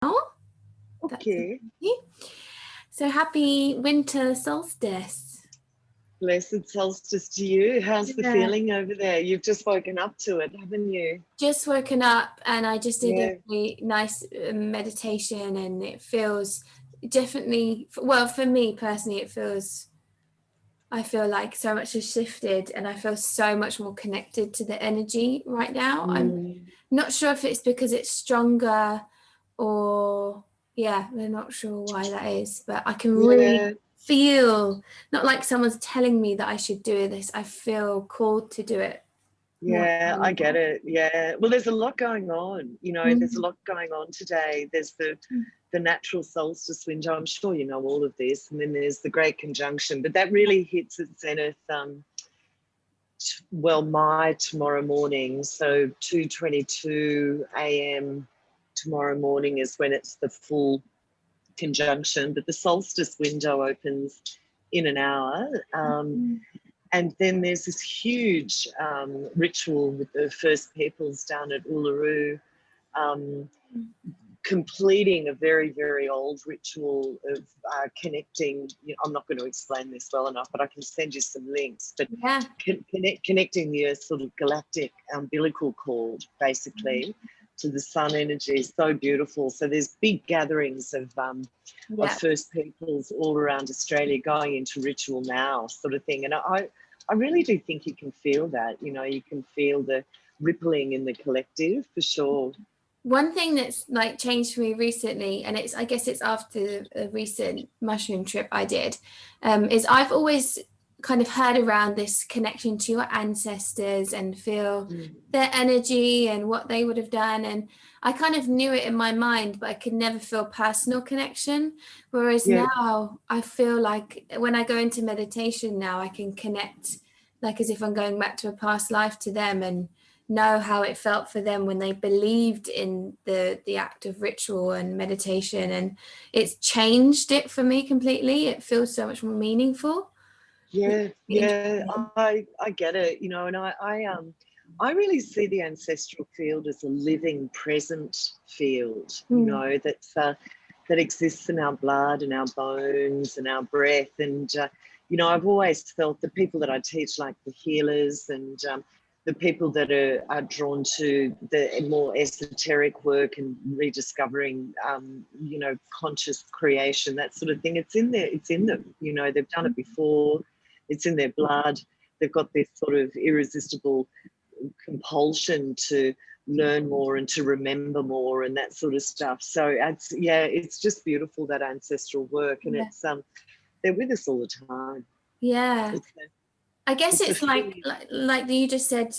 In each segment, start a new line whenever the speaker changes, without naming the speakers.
Okay.
So happy winter solstice.
Blessed solstice to you. How's the feeling over there? You've just woken up to it, haven't you?
Just woken up, and I just did a really nice meditation, and it feels definitely, well, for me personally, I feel like so much has shifted, and I feel so much more connected to the energy right now. I'm not sure if it's because it's stronger or, I'm not sure why that is, but I can really feel, not like someone's telling me that I should do this. I feel called to do it.
Yeah, I get it. Yeah. Well, there's a lot going on. There's a lot going on today. There's the natural solstice window. I'm sure you know all of this. And then there's the Great Conjunction. But that really hits its zenith, my tomorrow morning. So 2:22 a.m. tomorrow morning is when it's the full conjunction. But the solstice window opens in an hour. And then there's this huge ritual with the First Peoples down at Uluru, completing a very, very old ritual of connecting. I'm not going to explain this well enough, but I can send you some links. But connecting the Earth's sort of galactic umbilical cord, basically, to the sun energy is so beautiful. So there's big gatherings of First Peoples all around Australia going into ritual now, sort of thing. And I really do think you can feel that. You can feel the rippling in the collective for sure.
One thing that's like changed for me recently, and I guess it's after a recent mushroom trip I did, is I've always kind of heard around this connection to your ancestors and feel their energy and what they would have done. And I kind of knew it in my mind, but I could never feel personal connection. Whereas now I feel like when I go into meditation now, I can connect like as if I'm going back to a past life to them and know how it felt for them when they believed in the act of ritual and meditation. And it's changed it for me completely. It feels so much more meaningful.
I get it, and I really see the ancestral field as a living present field, that exists in our blood and our bones and our breath. And I've always felt the people that I teach, like the healers and the people that are drawn to the more esoteric work and rediscovering, conscious creation, that sort of thing. It's in there. It's in them. They've done it before. It's in their blood. They've got this sort of irresistible compulsion to learn more and to remember more and that sort of stuff. So it's just beautiful, that ancestral work, and it's they're with us all the time.
I guess it's like you just said,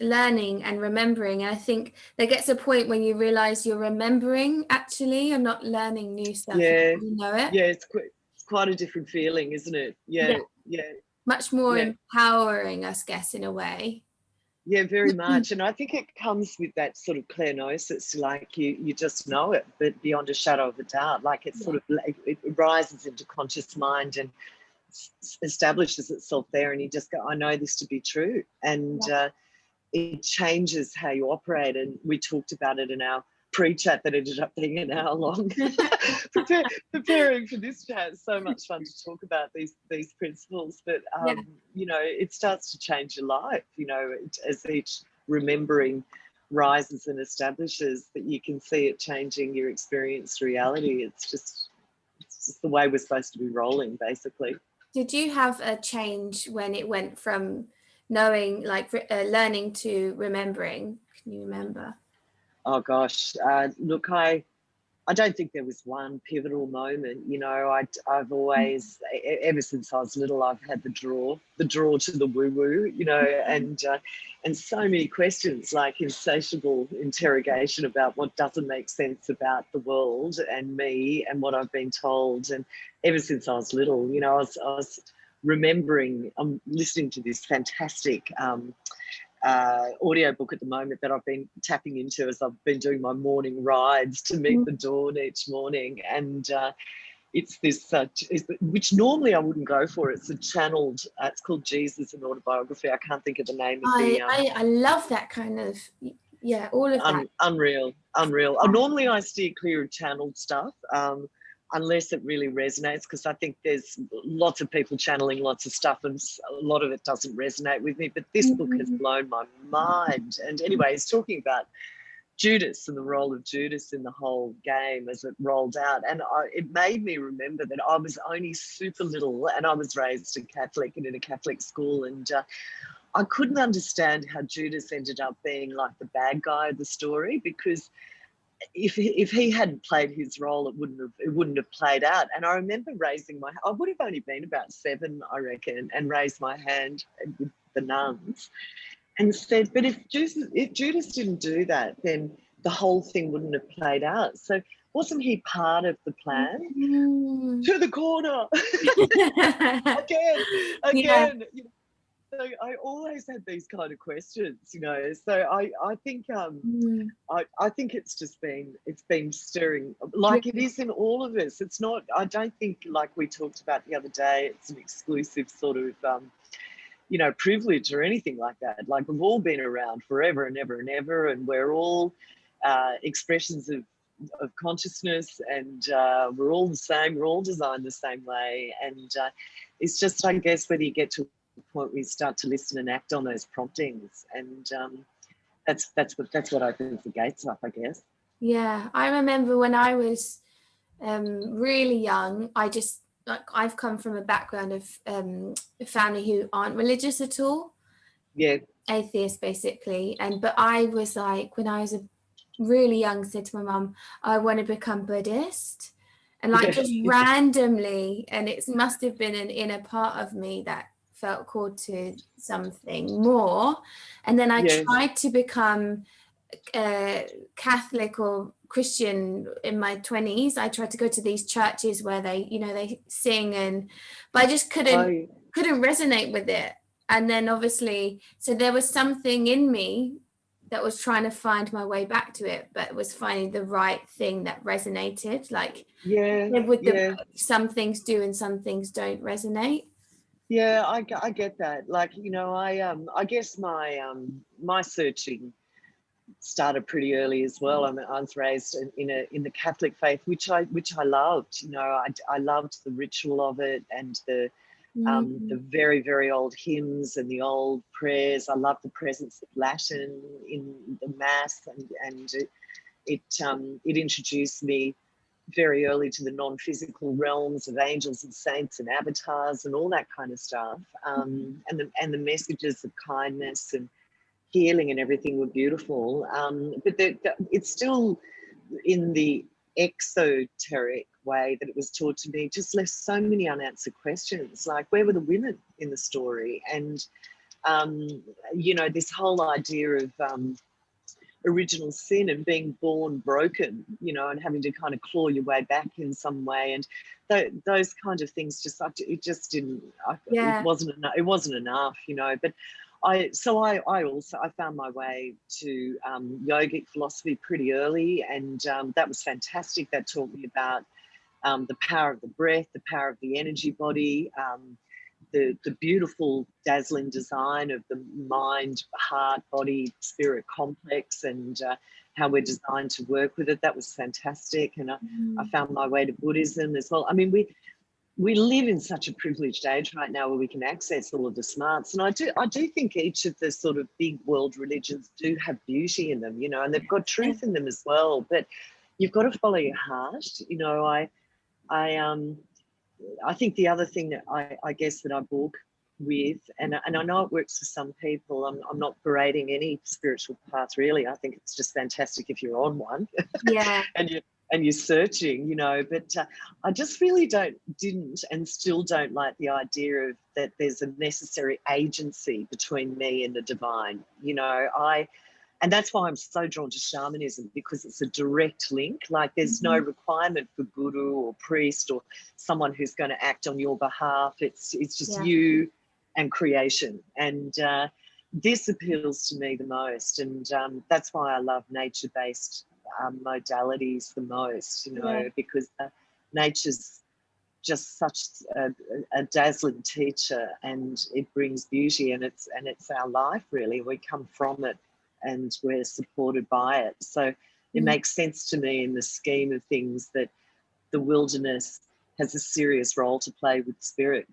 learning and remembering. And I think there gets a point when you realize you're remembering actually, you're not learning new stuff. You know it.
It's quite a different feeling, isn't it? Yeah.
Much more empowering, I guess, in a way.
Yeah, very much. And I think it comes with that sort of clairgnosis, like you just know it, but beyond a shadow of a doubt. Like it sort of it rises into conscious mind and establishes itself there, and you just go, I know this to be true. And it changes how you operate. And we talked about it in our pre-chat that ended up being an hour long. Preparing for this chat, it's so much fun to talk about these principles. But it starts to change your life, as each remembering rises and establishes, that you can see it changing your experienced reality. It's just the way we're supposed to be rolling, basically.
Did you have a change when it went from knowing, like learning, to remembering? Can you remember?
Oh gosh, look, I don't think there was one pivotal moment. I've always, ever since I was little, I've had the draw to the woo-woo, and so many questions, like insatiable interrogation about what doesn't make sense about the world and me and what I've been told. And ever since I was little, I was remembering, I'm listening to this fantastic audiobook at the moment that I've been tapping into as I've been doing my morning rides to meet the dawn each morning. And it's this, which normally I wouldn't go for. It's a channeled, it's called Jesus, an autobiography. I can't think of the name of the...
I love that kind of Yeah, all of that.
Unreal. Normally I steer clear of channeled stuff, unless it really resonates, because I think there's lots of people channeling lots of stuff and a lot of it doesn't resonate with me. But this book has blown my mind. And anyway, it's talking about Judas and the role of Judas in the whole game as it rolled out. And it made me remember that I was only super little, and I was raised a Catholic and in a Catholic school, and I couldn't understand how Judas ended up being like the bad guy of the story, because if he hadn't played his role, it wouldn't have played out. And I remember I would have only been about 7, I reckon, and raised my hand with the nuns and said, but if Judas didn't do that, then the whole thing wouldn't have played out. So wasn't he part of the plan? To the corner. Again.
Yeah.
So I always had these kind of questions, So I think I think it's been stirring, like it is in all of us. It's not. I don't think, like we talked about the other day, it's an exclusive sort of privilege or anything like that. Like, we've all been around forever and ever and ever, and we're all expressions of consciousness, and we're all the same. We're all designed the same way, and it's just, I guess, whether you get to point where you start to listen and act on those promptings, and that's what opens the gates up, I guess.
Yeah, I remember when I was really young, I've come from a background of a family who aren't religious at all.
Yeah,
atheist basically, but I was like, when I was really young, said to my mum, I want to become Buddhist, and like just randomly, and it must have been an inner part of me that felt called to something more. And then I tried to become Catholic or Christian in my 20s. I tried to go to these churches where they sing, but I just couldn't resonate with it. And then obviously, so there was something in me that was trying to find my way back to it, but it was finding the right thing that resonated. Like, some things do and some things don't resonate.
Yeah, I get that. Like, I guess my searching started pretty early as well. I was raised in the Catholic faith, which I loved. I loved the ritual of it, and the very, very old hymns and the old prayers. I loved the presence of Latin in the Mass, and it introduced me very early to the non-physical realms of angels and saints and avatars and all that kind of stuff, and the messages of kindness and healing and everything were beautiful, but it's still in the exoteric way that it was taught to me, just left so many unanswered questions, like where were the women in the story, and this whole idea of original sin and being born broken, and having to kind of claw your way back in some way, and those kind of things it wasn't enough, but I found my way to yogic philosophy pretty early, and that was fantastic. That taught me about the power of the breath, the power of the energy body, the beautiful, dazzling design of the mind, heart, body, spirit complex, and how we're designed to work with it. That was fantastic. And I found my way to Buddhism as well. I mean, we live in such a privileged age right now where we can access all of the smarts. And I do think each of the sort of big world religions do have beauty in them, and they've got truth in them as well. But you've got to follow your heart. I think the other thing that I guess that I balk with, and I know it works for some people, I'm not berating any spiritual path really. I think it's just fantastic if you're on one.
Yeah.
and you're searching, but I just really didn't and still don't like the idea of that there's a necessary agency between me and the divine. And that's why I'm so drawn to shamanism, because it's a direct link. Like, there's no requirement for guru or priest or someone who's going to act on your behalf. It's just you and creation. And this appeals to me the most. And that's why I love nature-based modalities the most, because nature's just such a dazzling teacher, and it brings beauty, and it's our life really. We come from it and we're supported by it. So it makes sense to me in the scheme of things that the wilderness has a serious role to play with spirit.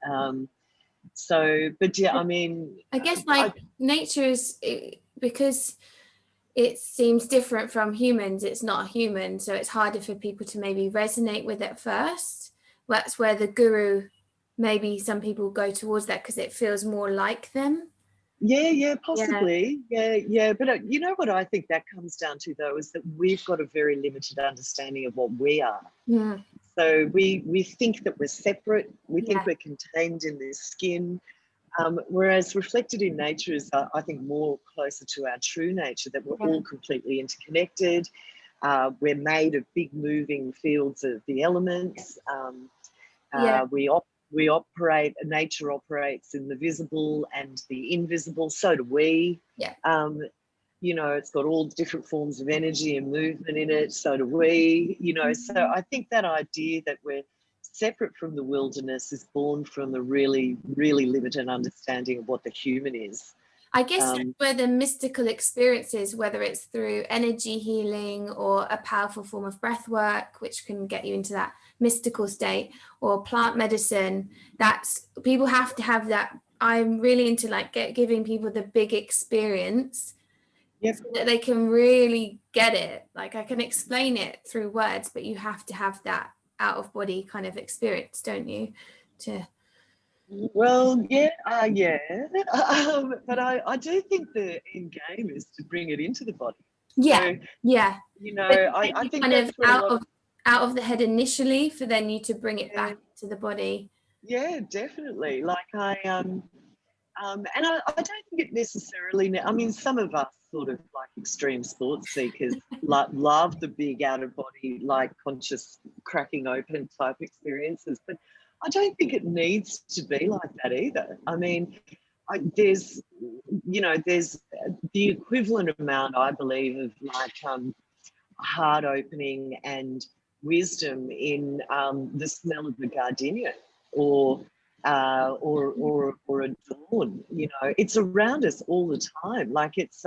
But yeah, I mean,
I guess nature is, because it seems different from humans, it's not a human, so it's harder for people to maybe resonate with it first. That's where the guru, maybe some people go towards that because it feels more like them.
Yeah, possibly. Yeah. But you know what I think that comes down to, though, is that we've got a very limited understanding of what we are. So we think that we're separate. We think we're contained in this skin. Whereas reflected in nature is, I think, more closer to our true nature, that we're all completely interconnected. We're made of big moving fields of the elements. We operate, nature operates in the visible and the invisible, so do we. You know, it's got all different forms of energy and movement in it, so do we. You know, so I think that idea that we're separate from the wilderness is born from a really, really limited understanding of what the human is.
I guess that's where the mystical experiences, whether it's through energy healing or a powerful form of breath work, which can get you into that mystical state, or plant medicine, that's, people have to have that. I'm really into giving people the big experience, so that they can really get it. Like, I can explain it through words, but you have to have that out of body kind of experience, don't you?
Well, but I do think the end game is to bring it into the body. So, you know, I think
kind
that's
of
where
out of the head initially, for then you to bring it back to the body.
Yeah, definitely. Like and I don't think it necessarily. I mean, some of us sort of like extreme sports seekers love the big out of body, like conscious cracking open type experiences, but I don't think it needs to be like that either. I mean, there's the equivalent amount, I believe, of like heart opening and wisdom in the smell of the gardenia, or a dawn. You know, it's around us all the time. Like, it's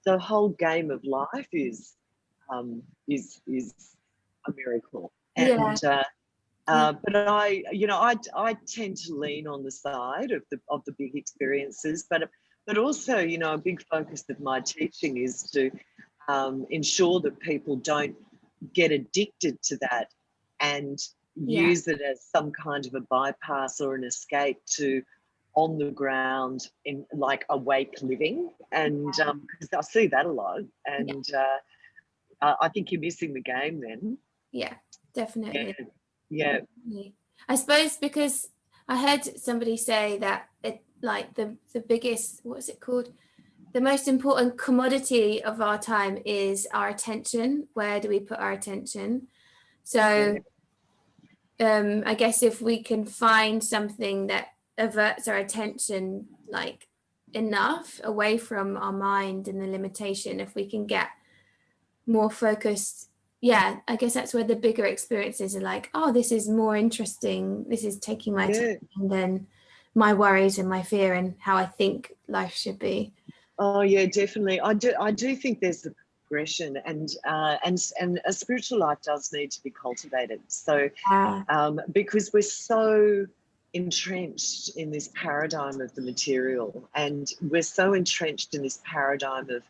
the whole game of life is a miracle. And but I tend to lean on the side of the big experiences, but also, you know, a big focus of my teaching is to ensure that people don't get addicted to that and use it as some kind of a bypass or an escape to on the ground in like awake living. And because I see that a lot, and I think you're missing the game then.
Yeah, definitely.
Yeah.
I suppose because I heard somebody say that it, like, the biggest, what is it called? The most important commodity of our time is our attention. Where do we put our attention? So I guess if we can find something that averts our attention like enough away from our mind and the limitation, if we can get more focused, I guess that's where the bigger experiences are like, oh, this is more interesting. This is taking my attention than my worries and my fear and how I think life should be.
Oh yeah, definitely. I do think there's the progression, and a spiritual life does need to be cultivated. So because we're so entrenched in this paradigm of the material, and we're so entrenched in this paradigm of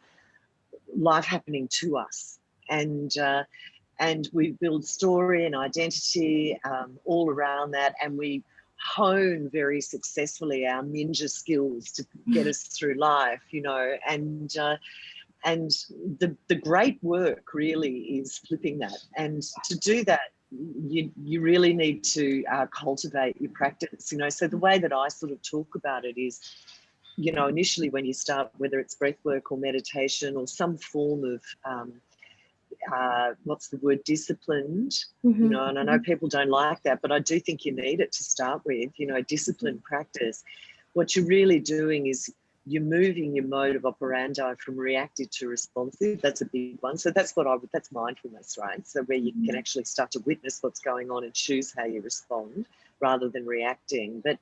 life happening to us, and we build story and identity all around that, and we hone very successfully our ninja skills to get us through life, you know, and the great work really is flipping that. And to do that, you really need to cultivate your practice, you know. So the way that I sort of talk about it is, you know, initially when you start, whether it's breath work or meditation or some form of what's the word, disciplined, you know, and I know people don't like that, but I do think you need it to start with, you know, disciplined practice. What you're really doing is you're moving your mode of operandi from reactive to responsive. That's a big one. So that's that's mindfulness, right? So where you can actually start to witness what's going on and choose how you respond rather than reacting. But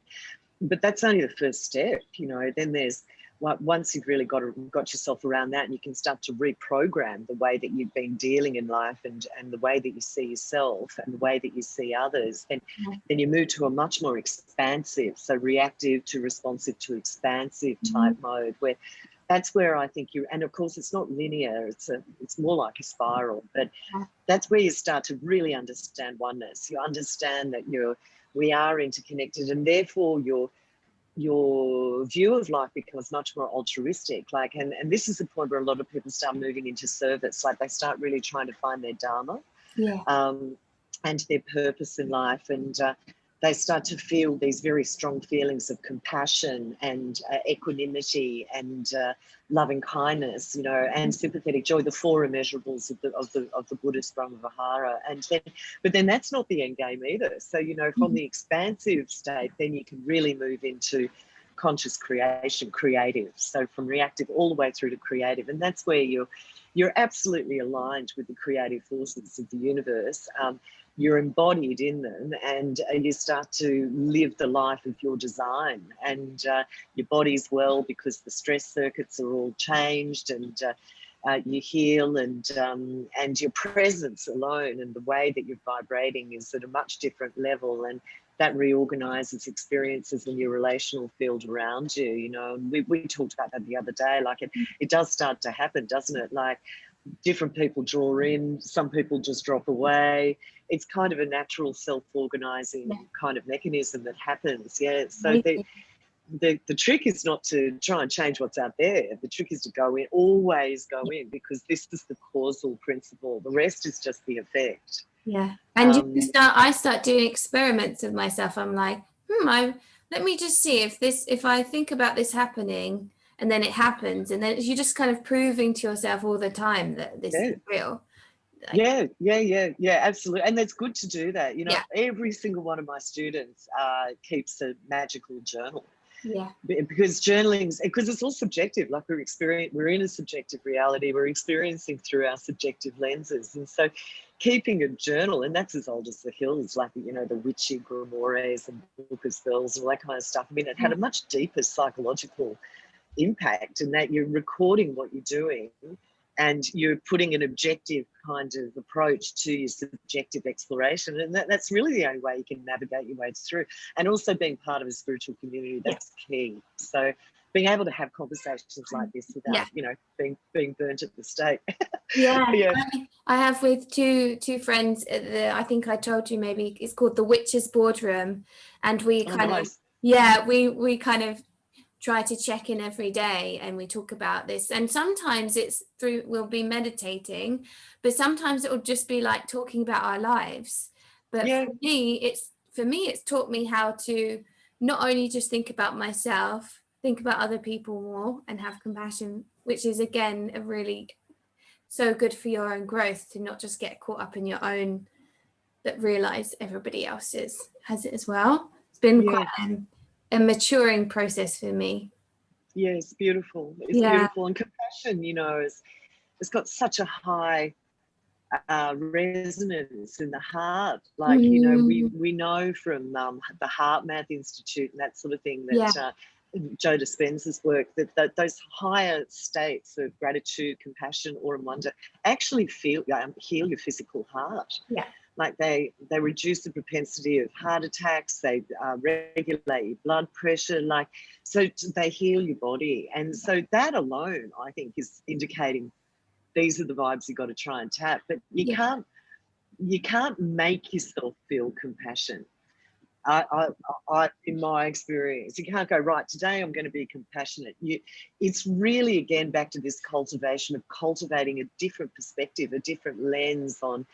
that's only the first step, you know. Then there's once you've really got yourself around that, and you can start to reprogram the way that you've been dealing in life, and the way that you see yourself and the way that you see others, and then you move to a much more expansive, so reactive to responsive to expansive type mode, where that's where I think and of course it's not linear, it's more like a spiral, but that's where you start to really understand oneness. You understand that we are interconnected, and therefore your view of life becomes much more altruistic. Like, and this is the point where a lot of people start moving into service. Like, they start really trying to find their dharma, and their purpose in life, and they start to feel these very strong feelings of compassion and equanimity and loving kindness, and sympathetic joy, the four immeasurables of the Buddhist Brahmavihara. But then that's not the end game either. So, from the expansive state, then you can really move into conscious creation, creative. So from reactive all the way through to creative, and that's where you're absolutely aligned with the creative forces of the universe. You're embodied in them, and you start to live the life of your design, and your body's well because the stress circuits are all changed, and you heal, and your presence alone and the way that you're vibrating is at a much different level, and that reorganizes experiences in your relational field around you. And we talked about that the other day. Like, it does start to happen, doesn't it? Like, different people draw in, some people just drop away. It's kind of a natural self-organizing kind of mechanism that happens. So the trick is not to try and change what's out there. The trick is to go in, always go in, because this is the causal principle. The rest is just the effect.
And I start doing experiments with myself. I'm like, let me just see if I think about this happening, and then it happens, and then you're just kind of proving to yourself all the time that this is real. Absolutely. And that's good to do that. Every single one of my students keeps a magical journal. Because it's all subjective. Like, we're in a subjective reality. We're experiencing through our subjective lenses, and so keeping a journal, and that's as old as the hills, like the witchy grimoires and Book of Spells and all that kind of stuff. I mean, it had a much deeper psychological impact, in that you're recording what you're doing, and you're putting an objective kind of approach to your subjective exploration, and that's really the only way you can navigate your way through. And also being part of a spiritual community, that's key. So being able to have conversations like this without being burnt at the stake. I have with two friends. I think I told you, maybe it's called the Witches Boardroom, and we kind we kind of try to check in every day, and we talk about this. And sometimes we'll be meditating, but sometimes it will just be like talking about our lives. But for me it's taught me how to not only just think about myself, think about other people more, and have compassion, which is again a really so good for your own growth, to not just get caught up in your own, but realize everybody else has it as well. It's been quite a maturing process for me.
It's beautiful. It's beautiful. And compassion, it's got such a high resonance in the heart. Like, we know from the Heart Math Institute and that sort of thing, that Joe Dispenza's work, that those higher states of gratitude, compassion, awe and wonder actually heal your physical heart. Like, they reduce the propensity of heart attacks, they regulate your blood pressure, so they heal your body. And so that alone, I think, is indicating these are the vibes you've got to try and tap. But you can't make yourself feel compassion. I, in my experience, you can't go, right, today I'm going to be compassionate. It's really, again, back to this cultivation of cultivating a different perspective, a different lens on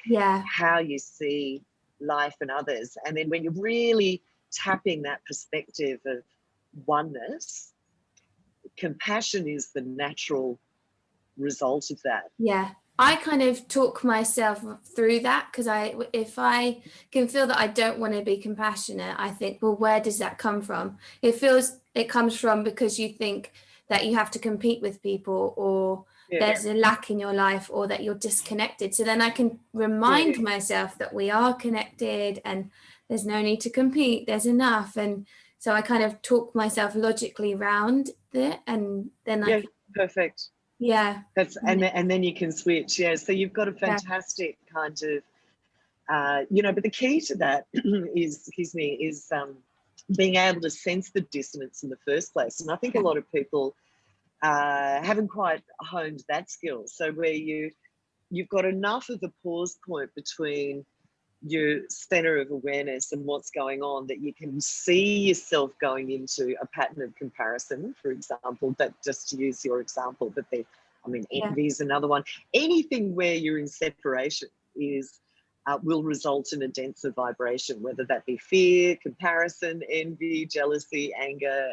how you see life and others. And then when you're really tapping that perspective of oneness, compassion is the natural result of that.
I kind of talk myself through that, because if I can feel that I don't want to be compassionate, I think, well, where does that come from? It comes from because you think that you have to compete with people, or there's a lack in your life, or that you're disconnected. So then I can remind myself that we are connected, and there's no need to compete, there's enough. And So I kind of talk myself logically around it, and then
Yeah, perfect.
Yeah.
That's and then you can switch. Yeah. So you've got a fantastic kind of but the key to that is, being able to sense the dissonance in the first place. And I think a lot of people haven't quite honed that skill. So where you've got enough of a pause point between your center of awareness and what's going on that you can see yourself going into a pattern of comparison, for example, but just to use your example, but envy is another one. Anything where you're in separation will result in a denser vibration, whether that be fear, comparison, envy, jealousy, anger.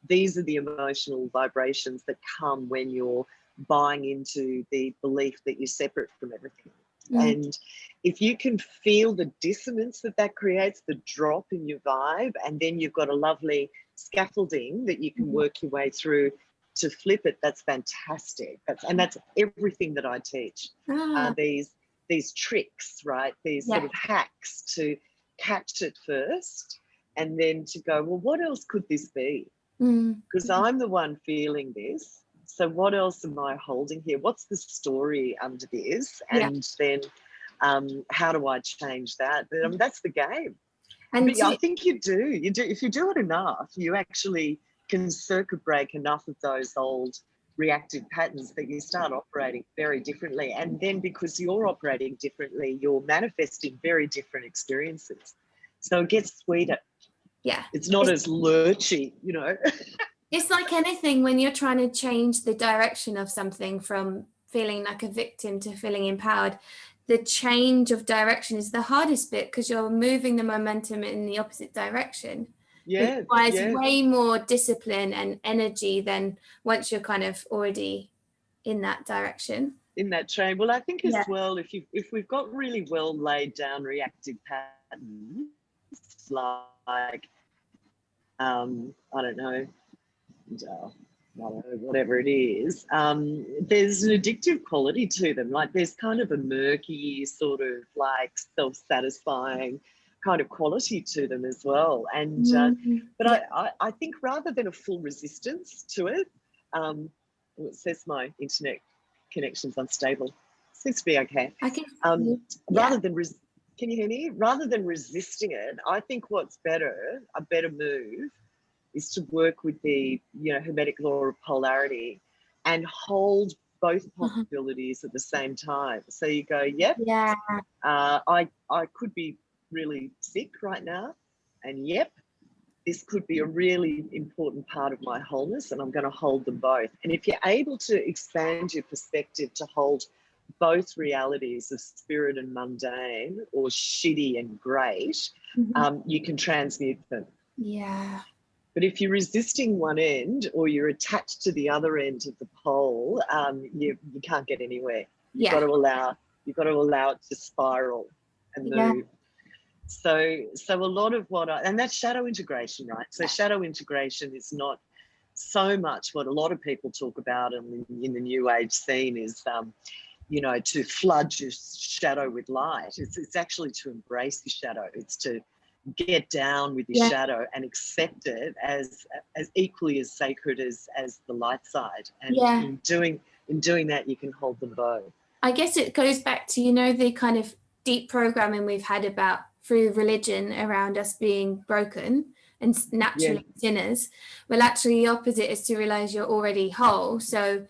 These are the emotional vibrations that come when you're buying into the belief that you're separate from everything. And if you can feel the dissonance that creates, the drop in your vibe, and then you've got a lovely scaffolding that you can work your way through to flip it, that's fantastic. That's everything that I teach. These tricks, right? These sort of hacks to catch it first, and then to go, well, what else could this be? Because I'm the one feeling this. So what else am I holding here? What's the story under this? And then how do I change that? That's the game. But I think you do. If you do it enough, you actually can circuit break enough of those old reactive patterns that you start operating very differently. And then because you're operating differently, you're manifesting very different experiences. So it gets sweeter.
Yeah.
It's not as lurchy,
It's like anything, when you're trying to change the direction of something from feeling like a victim to feeling empowered, the change of direction is the hardest bit, because you're moving the momentum in the opposite direction.
Yeah.
It requires way more discipline and energy than once you're kind of already in that direction. In that
train. Well, I think as well, if we've got really well laid down reactive patterns, like, whatever it is, there's an addictive quality to them. Like, there's kind of a murky sort of like self-satisfying kind of quality to them as well. And but I think rather than a full resistance to it, it says my internet connection's unstable. Seems to be okay. Rather than can you hear me? Rather than resisting it, I think what's a better move is to work with the Hermetic law of polarity and hold both possibilities at the same time. So you go, I could be really sick right now, and this could be a really important part of my wholeness, and I'm going to hold them both. And if you're able to expand your perspective to hold both realities of spirit and mundane, or shitty and great, you can transmute them.
Yeah.
But if you're resisting one end, or you're attached to the other end of the pole, you can't get anywhere. You've got to allow it to spiral and move. So a lot of and that's shadow integration, right? So shadow integration is not so much what a lot of people talk about in the new age scene is, to flood your shadow with light. It's actually to embrace your shadow. It's to get down with your shadow and accept it as equally as sacred as the light side. And in doing that, you can hold them both.
I guess it goes back to, the kind of deep programming we've had about through religion around us being broken and naturally sinners. Well, actually the opposite is to realize you're already whole. So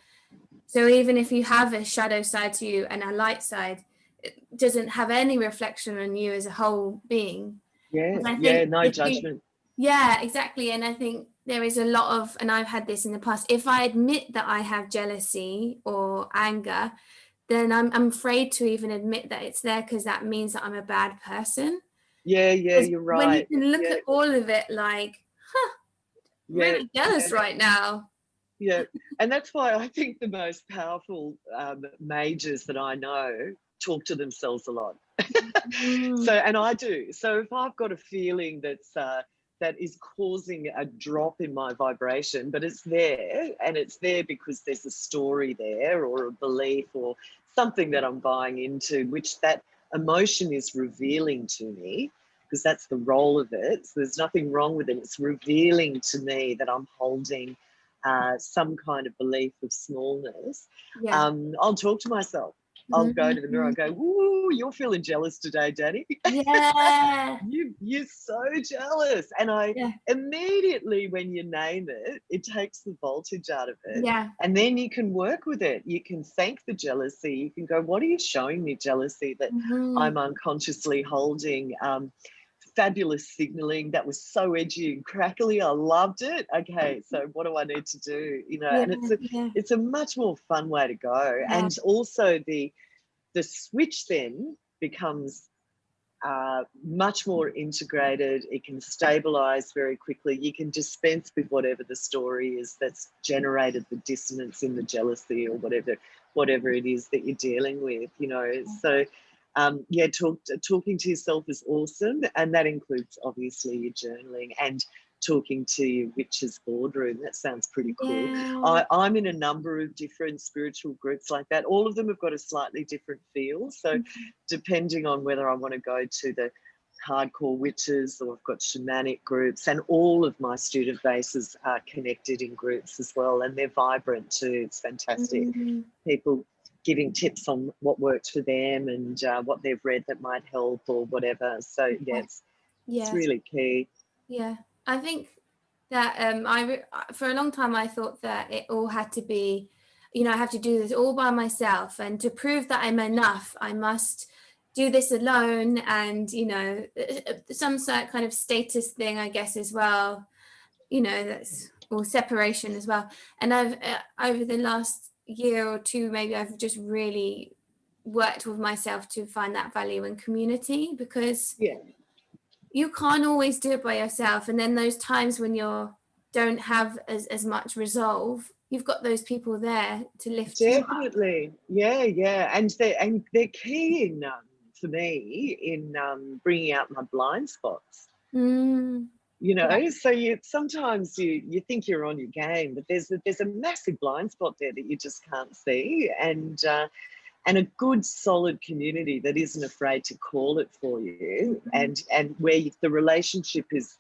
even if you have a shadow side to you and a light side, it doesn't have any reflection on you as a whole being.
No judgment.
Exactly. And I think there is a lot of, and I've had this in the past, if I admit that I have jealousy or anger, then I'm afraid to even admit that it's there, because that means that I'm a bad person.
You're right.
When you can look at all of it like, I'm really jealous right now.
And that's why I think the most powerful mages that I know talk to themselves a lot. And I do. So if I've got a feeling that is causing a drop in my vibration, but it's there, and it's there because there's a story there, or a belief, or something that I'm buying into, which that emotion is revealing to me, because that's the role of it. So there's nothing wrong with it. It's revealing to me that I'm holding some kind of belief of smallness.
Yeah.
I'll talk to myself. I'll go to the mirror and go, "Ooh, you're feeling jealous today, Dani."
Yeah.
You're so jealous. And I
Yeah.
immediately, when you name it, it takes the voltage out of it.
Yeah.
And then you can work with it. You can thank the jealousy. You can go, what are you showing me, jealousy, that I'm unconsciously holding? Fabulous signaling. That was so edgy and crackly. I loved it. Okay, so what do I need to do? You know, and it's a much more fun way to go.
Yeah.
And also the switch then becomes much more integrated. It can stabilize very quickly. You can dispense with whatever the story is that's generated the dissonance in the jealousy or whatever it is that you're dealing with, you know. So talking to yourself is awesome, and that includes obviously your journaling and talking to your witch's boardroom. That sounds pretty cool.
Yeah.
I'm in a number of different spiritual groups like that. All of them have got a slightly different feel. So depending on whether I want to go to the hardcore witches or I've got shamanic groups, and all of my student bases are connected in groups as well, and they're vibrant too. It's fantastic. People giving tips on what works for them and what they've read that might help or whatever. So it's really key.
Yeah, I think that for a long time I thought that it all had to be, you know, I have to do this all by myself, and to prove that I'm enough, I must do this alone, and you know, some sort kind of status thing, I guess, as well. You know, that's or separation as well. And I've over the last year or two, maybe I've just really worked with myself to find that value in community, because you can't always do it by yourself. And then those times when you don't have as much resolve, you've got those people there to lift you up.
Definitely. Yeah. And they're key in, for me, in bringing out my blind spots. You know, so sometimes you think you're on your game, but there's a massive blind spot there that you just can't see, and a good solid community that isn't afraid to call it for you, and where the relationship is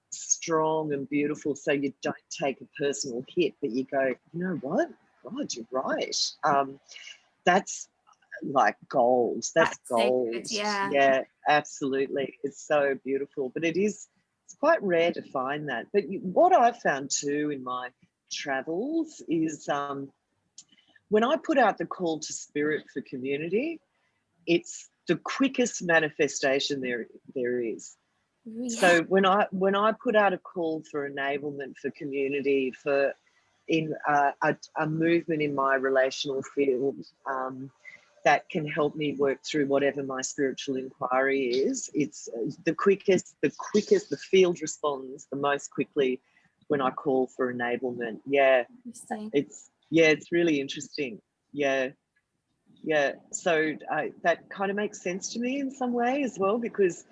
strong and beautiful, so you don't take a personal hit, but you go, you know what, God, you're right. That's like gold. That's gold.
Sacred,
yeah, absolutely. It's so beautiful, but it's quite rare to find that. But what I've found too in my travels is when I put out the call to spirit for community, it's the quickest manifestation there is. So when I put out a call for enablement for community, for in a movement in my relational field that can help me work through whatever my spiritual inquiry is, it's the quickest, the field responds the most quickly when I call for enablement. It's really interesting. So that kind of makes sense to me in some way as well, because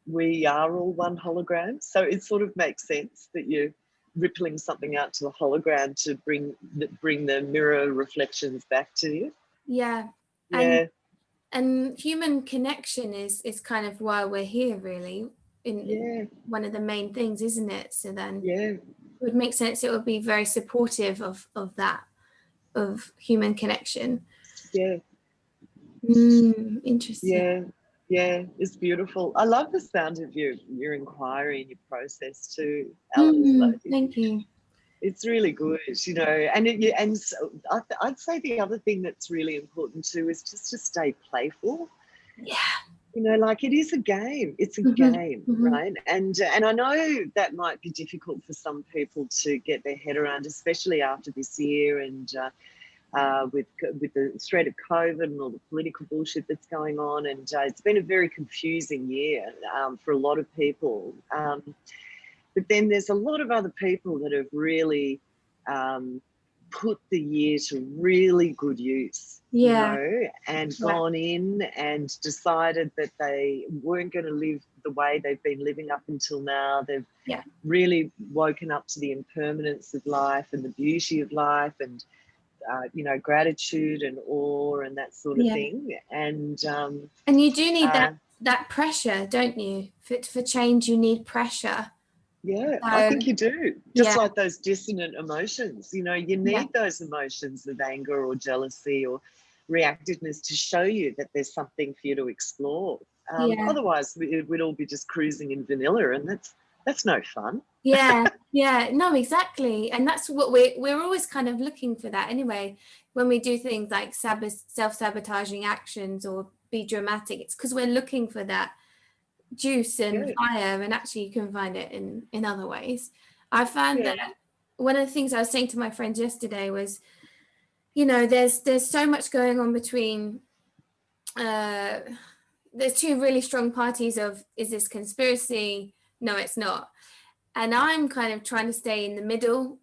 we are all one hologram. So it sort of makes sense that you're rippling something out to the hologram to bring the mirror reflections back to you.
And human connection is kind of why we're here, really. In one of the main things, isn't it? So then it would make sense. It would be very supportive of that, of human connection. Interesting.
Yeah, it's beautiful. I love the sound of your inquiry and your process too, Alice.
Thank you.
It's really good, you know. And so I'd say the other thing that's really important too is just to stay playful. You know, like it is a game. It's a game, right? And I know that might be difficult for some people to get their head around, especially after this year and with the threat of COVID and all the political bullshit that's going on. And it's been a very confusing year for a lot of people. But then there's a lot of other people that have really put the year to really good use, you know, and gone in and decided that they weren't going to live the way they've been living up until now. They've really woken up to the impermanence of life and the beauty of life, and you know, gratitude and awe and that sort of thing. And
you do need that that pressure, don't you? For change, you need pressure.
Yeah, I think you do. Just
Yeah.
like those dissonant emotions, you know, you need those emotions of anger or jealousy or reactiveness to show you that there's something for you to explore. Otherwise, we'd all be just cruising in vanilla, and that's no fun.
Yeah, no, exactly. And that's what we're always kind of looking for that anyway. When we do things like self-sabotaging actions or be dramatic, it's because we're looking for that juice and fire, and actually you can find it in other ways. I found that one of the things I was saying to my friend yesterday was, you know, there's so much going on between there's two really strong parties of, is this conspiracy? No, it's not. And I'm kind of trying to stay in the middle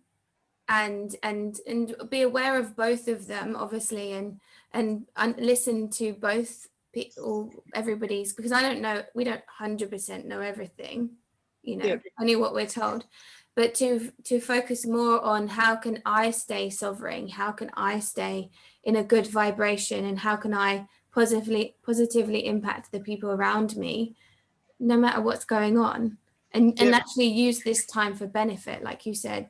and be aware of both of them, obviously, and listen to both people, everybody's, because I don't know, we don't 100% know everything, you know, only what we're told, but to focus more on how can I stay sovereign, how can I stay in a good vibration, and how can I positively impact the people around me, no matter what's going on, and actually use this time for benefit, like you said.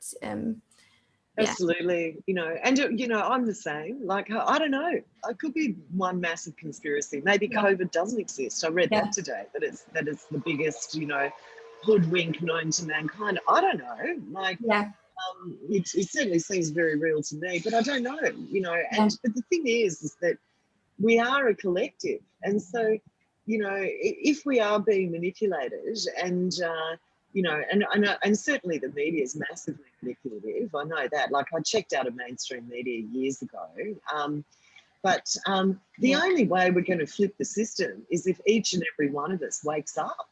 Absolutely, you know, and you know, I'm the same. Like, I don't know, it could be one massive conspiracy. Maybe COVID doesn't exist. I read that today, that it's the biggest, you know, hoodwink known to mankind. I don't know. Like, it certainly seems very real to me, but I don't know, you know. And but the thing is that we are a collective, and so, you know, if we are being manipulated, and you know, and certainly the media is massively manipulative. I know that. Like, I checked out of mainstream media years ago. But the only way we're going to flip the system is if each and every one of us wakes up.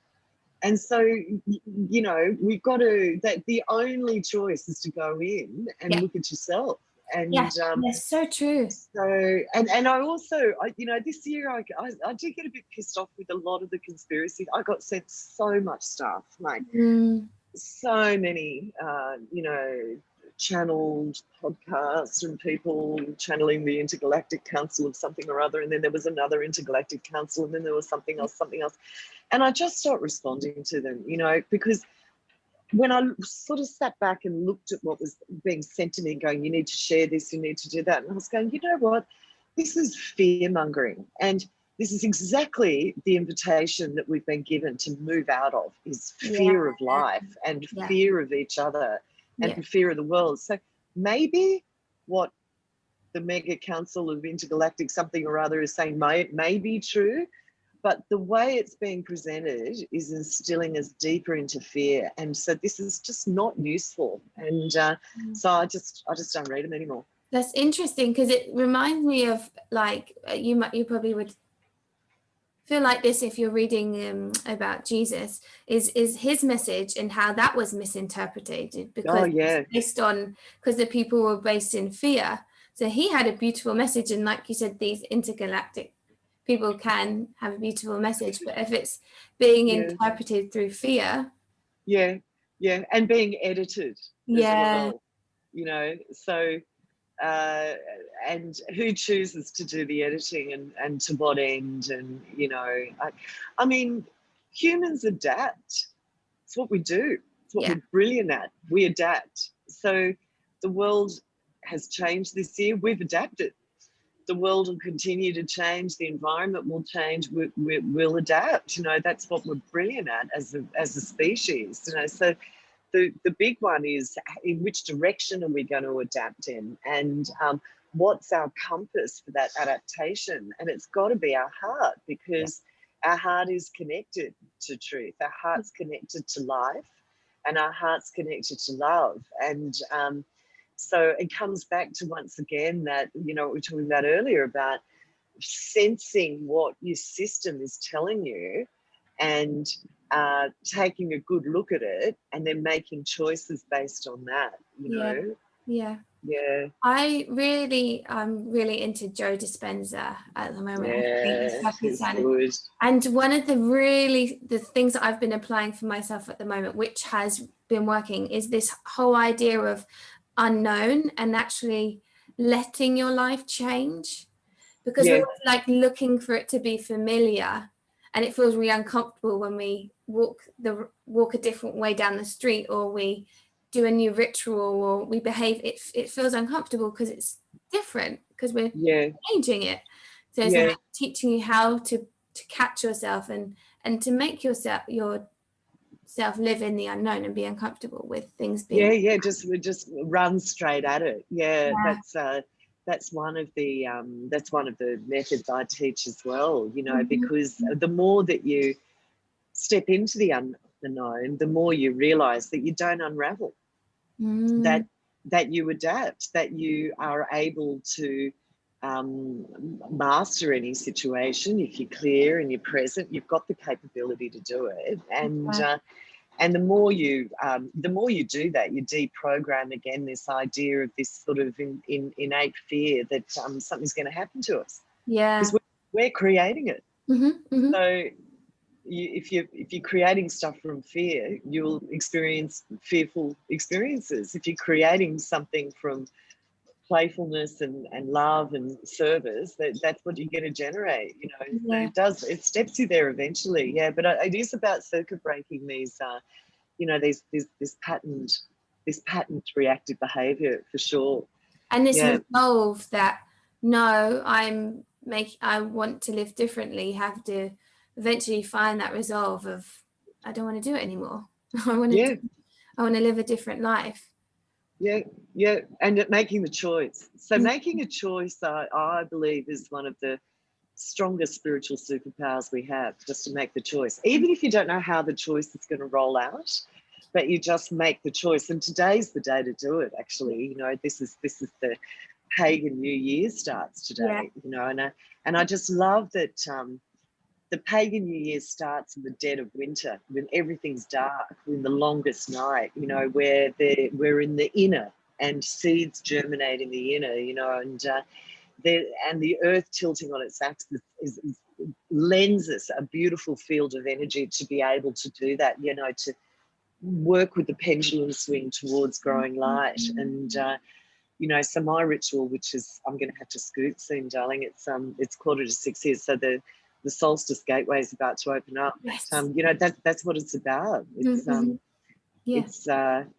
And so, you know, we've got to, that the only choice is to go in and look at yourself. And
that's so true.
So, and I also, you know, this year I did get a bit pissed off with a lot of the conspiracy. I got sent so much stuff, like so many, you know, channeled podcasts and people channeling the Intergalactic Council of something or other, and then there was another Intergalactic Council, and then there was something else, and I just stopped responding to them, you know, because when I sort of sat back and looked at what was being sent to me, going, you need to share this, you need to do that, and I was going, you know what, this is fear-mongering, and this is exactly the invitation that we've been given to move out of, is fear of life and fear of each other and fear of the world. So maybe what the Mega Council of Intergalactic something or other is saying may be true, but the way it's being presented is instilling us deeper into fear. And so this is just not useful. And so I just don't read them anymore.
That's interesting, because it reminds me of, like, you probably would feel like this if you're reading about Jesus, is his message and how that was misinterpreted, because based on, because the people were based in fear. So he had a beautiful message, and like you said, these intergalactic people can have a beautiful message, but if it's being interpreted through fear,
and being edited as well, you know, so and who chooses to do the editing, and to what end, and you know, I mean, humans adapt. It's what we do. It's what we're brilliant at. We adapt. So the world has changed this year. We've adapted. The world will continue to change. The environment will change. We'll adapt. You know, that's what we're brilliant at as a species. You know, so the big one is, in which direction are we going to adapt in, and what's our compass for that adaptation? And it's got to be our heart, because our heart is connected to truth. Our heart's connected to life, and our heart's connected to love. And so it comes back to, once again, that, you know, what we were talking about earlier, about sensing what your system is telling you, and taking a good look at it, and then making choices based on that, you know. I'm
really into Joe Dispenza at the moment.
He's good.
And one of the things that I've been applying for myself at the moment, which has been working, is this whole idea of unknown, and actually letting your life change, because we're like looking for it to be familiar, and it feels really uncomfortable when we walk a different way down the street, or we do a new ritual, or we behave, it feels uncomfortable because it's different, because we're changing it. So it's about teaching you how to catch yourself and to make yourself live in the unknown and be uncomfortable with things being
just run straight at it. That's one of the methods I teach as well, you know, because the more that you step into the unknown, the more you realize that you don't unravel, that you adapt, that you are able to master any situation. If you're clear and you're present, you've got the capability to do it. And the more you do that, you deprogram again this idea of this sort of innate fear that something's going to happen to us.
Yeah,
because we're creating it. So if you're creating stuff from fear, you'll experience fearful experiences. If you're creating something from playfulness and love and service, that's what you're going to generate, you know. So it steps you there eventually. But it is about circuit breaking these you know, this patterned reactive behavior, for sure.
And this resolve that no, I want to live differently, have to eventually find that resolve of I don't want to do it anymore. I want to live a different life. And
making the choice. So making a choice, I believe, is one of the strongest spiritual superpowers we have, just to make the choice, even if you don't know how the choice is going to roll out, but you just make the choice. And today's the day to do it, actually. You know, this is the pagan New Year starts today, you know, and I just love that the pagan New Year starts in the dead of winter, when everything's dark, in the longest night, you know, where we're in the inner and seeds germinate in the inner, you know, and the earth tilting on its axis lends us a beautiful field of energy to be able to do that, you know, to work with the pendulum swing towards growing light. And you know, so my ritual, which is, I'm going to have to scoot soon, darling, it's 5:45 here, so the solstice gateway is about to open up. You know, that's what it's about. It's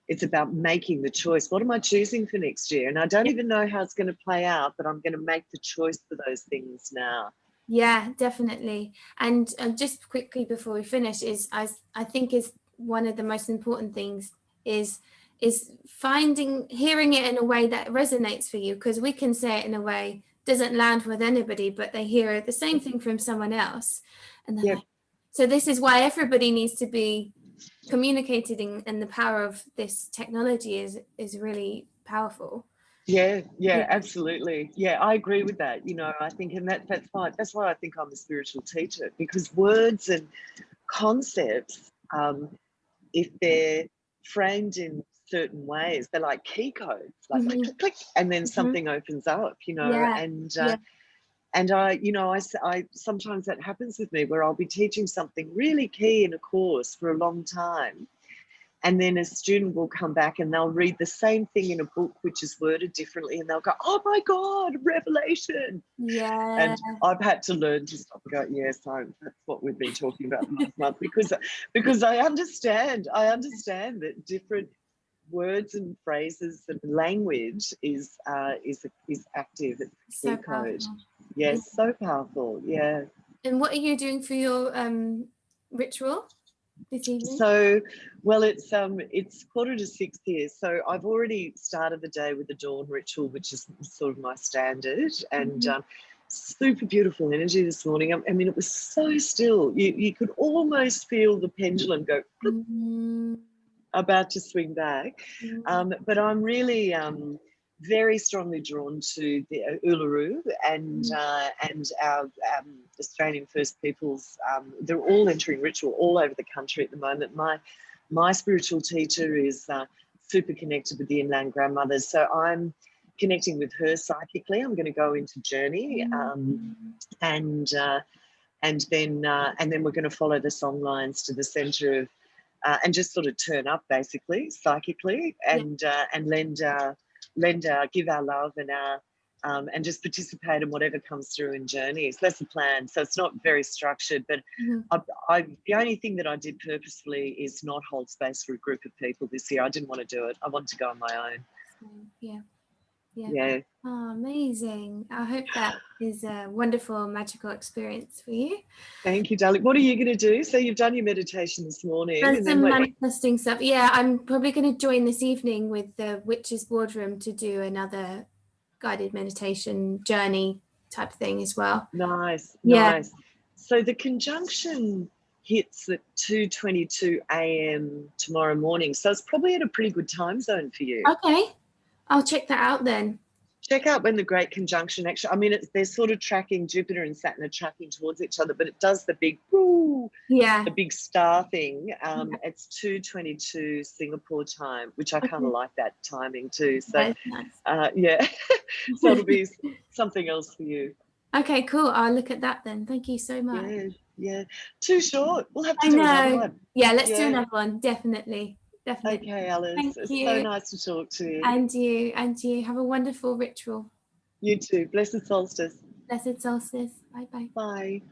it's about making the choice. What am I choosing for next year? And I don't even know how it's going to play out, but I'm going to make the choice for those things now.
Yeah, definitely. And just quickly before we finish, I think is one of the most important things is hearing it in a way that resonates for you, because we can say it in a way doesn't land with anybody, but they hear the same thing from someone else, and they're like, so this is why everybody needs to be communicating, and the power of this technology is really powerful.
Absolutely. I agree with that. You know, I think, and that's fine. That's why I think I'm a spiritual teacher, because words and concepts, if they're framed in certain ways, they're like key codes, like click, click, click, and then something opens up, you know. And I, you know, I sometimes that happens with me, where I'll be teaching something really key in a course for a long time, and then a student will come back and they'll read the same thing in a book which is worded differently, and they'll go, oh my God, revelation. And I've had to learn to stop and go, yes, that's what we've been talking about last month, because I understand that different words and phrases and language is active. It's
so
code.
powerful.
Yes, so powerful. Yeah.
And what are you doing for your ritual this evening?
So, well, it's 5:45 here. So I've already started the day with the dawn ritual, which is sort of my standard, and super beautiful energy this morning. I mean, it was so still. You could almost feel the pendulum go about to swing back. But I'm really very strongly drawn to the Uluru and our Australian First Peoples. They're all entering ritual all over the country at the moment. My spiritual teacher is super connected with the inland grandmothers, so I'm connecting with her psychically. I'm going to go into journey, and then we're going to follow the song lines to the centre of. And just sort of turn up, basically, psychically, and give our love and and just participate in whatever comes through in journeys. That's the plan. So it's not very structured, but the only thing that I did purposefully is not hold space for a group of people this year. I didn't want to do it. I wanted to go on my own.
Yeah. Oh, amazing. I hope that is a wonderful, magical experience for you.
Thank you, darling. What are you going to do? So you've done your meditation this morning.
There's some manifesting stuff. Yeah, I'm probably going to join this evening with the Witch's Boardroom to do another guided meditation journey type thing as well.
Nice.
Yeah.
So the conjunction hits at 2:22 a.m. tomorrow morning. So it's probably at a pretty good time zone for you.
Okay. I'll check that out then.
Check out when the Great Conjunction actually, I mean, they're sort of tracking, Jupiter and Saturn are tracking towards each other, but it does the big, the big star thing. It's 2:22 Singapore time, which I kind of like that timing too. So,
nice.
So it'll be something else for you.
Okay, cool. I'll look at that then. Thank you so much.
Yeah. Too short. We'll have to do another one.
Yeah, let's do another one. Definitely.
Okay, Alice. It's so nice to talk to you.
And you. Have a wonderful ritual.
You too. Blessed solstice.
Blessed solstice. Bye-bye.
Bye.